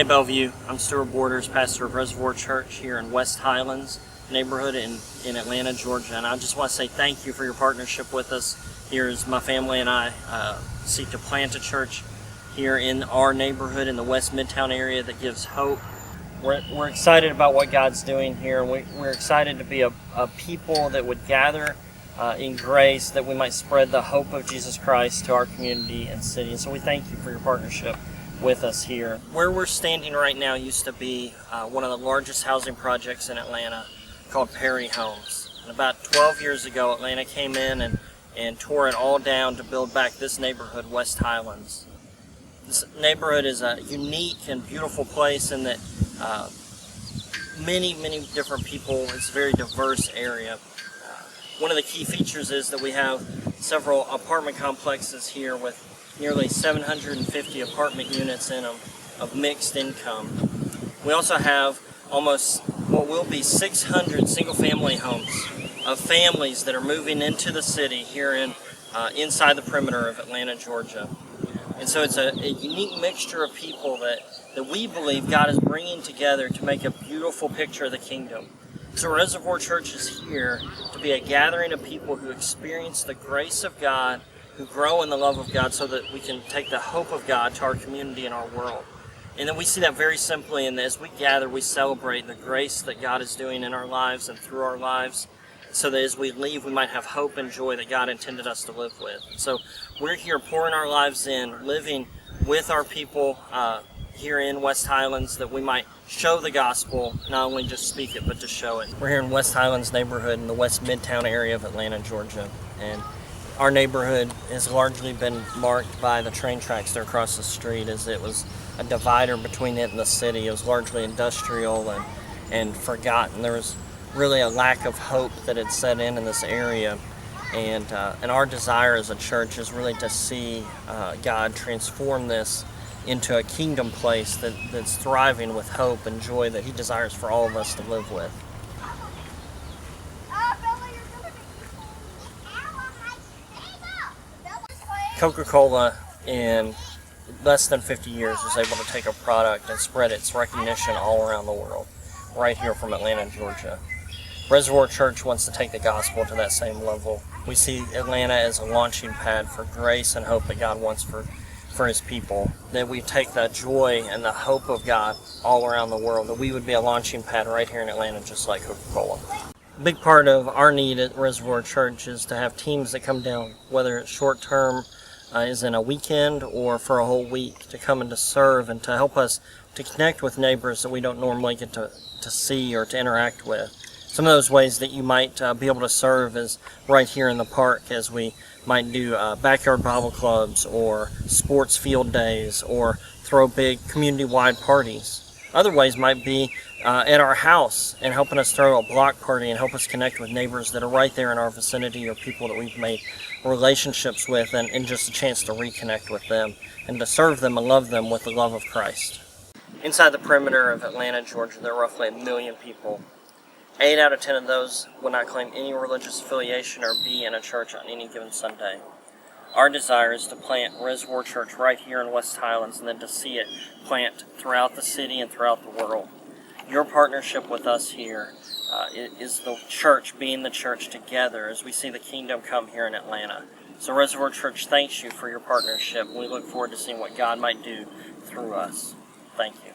Hey Bellevue, I'm Stuart Borders, pastor of Reservoir Church here in West Highlands neighborhood in Atlanta, Georgia. And I just want to say thank you for your partnership with us. Here as my family and I seek to plant a church here in our neighborhood in the West Midtown area that gives hope. We're excited about what God's doing here. We're excited to be a people that would gather in grace, that we might spread the hope of Jesus Christ to our community and city. And so we thank you for your partnership with us here. Where we're standing right now used to be one of the largest housing projects in Atlanta called Perry Homes. And about 12 years ago, Atlanta came in and tore it all down to build back this neighborhood, West Highlands. This neighborhood is a unique and beautiful place in that many different people. It's a very diverse area. One of the key features is that we have several apartment complexes here with nearly 750 apartment units in them of mixed income. We also have almost what will be 600 single-family homes of families that are moving into the city here inside the perimeter of Atlanta, Georgia. And so it's a unique mixture of people that we believe God is bringing together to make a beautiful picture of the kingdom. So Reservoir Church is here to be a gathering of people who experience the grace of God, who grow in the love of God so that we can take the hope of God to our community and our world. And then we see that very simply, and as we gather, we celebrate the grace that God is doing in our lives and through our lives, so that as we leave, we might have hope and joy that God intended us to live with. So we're here pouring our lives in, living with our people here in West Highlands, that we might show the gospel, not only just speak it, but to show it. We're here in West Highlands neighborhood in the West Midtown area of Atlanta, Georgia. And our neighborhood has largely been marked by the train tracks that are across the street, as it was a divider between it and the city. It was largely industrial and forgotten. There was really a lack of hope that had set in this area. And our desire as a church is really to see God transform this into a kingdom place that's thriving with hope and joy that He desires for all of us to live with. Coca-Cola in less than 50 years was able to take a product and spread its recognition all around the world, right here from Atlanta, Georgia. Reservoir Church wants to take the gospel to that same level. We see Atlanta as a launching pad for grace and hope that God wants for His people, that we take the joy and the hope of God all around the world, that we would be a launching pad right here in Atlanta, just like Coca-Cola. A big part of our need at Reservoir Church is to have teams that come down, whether it's short-term, is in a weekend or for a whole week, to come and to serve and to help us to connect with neighbors that we don't normally get to see or to interact with. Some of those ways that you might be able to serve is right here in the park, as we might do backyard Bible clubs or sports field days or throw big community-wide parties. Other ways might be at our house and helping us throw a block party and help us connect with neighbors that are right there in our vicinity or people that we've made relationships with, and just a chance to reconnect with them and to serve them and love them with the love of Christ. Inside the perimeter of Atlanta, Georgia, there are roughly 1 million people. 8 out of 10 of those will not claim any religious affiliation or be in a church on any given Sunday. Our desire is to plant Reservoir Church right here in West Highlands, and then to see it plant throughout the city and throughout the world. Your partnership with us here is the church being the church together as we see the kingdom come here in Atlanta. So Reservoir Church thanks you for your partnership. We look forward to seeing what God might do through us. Thank you.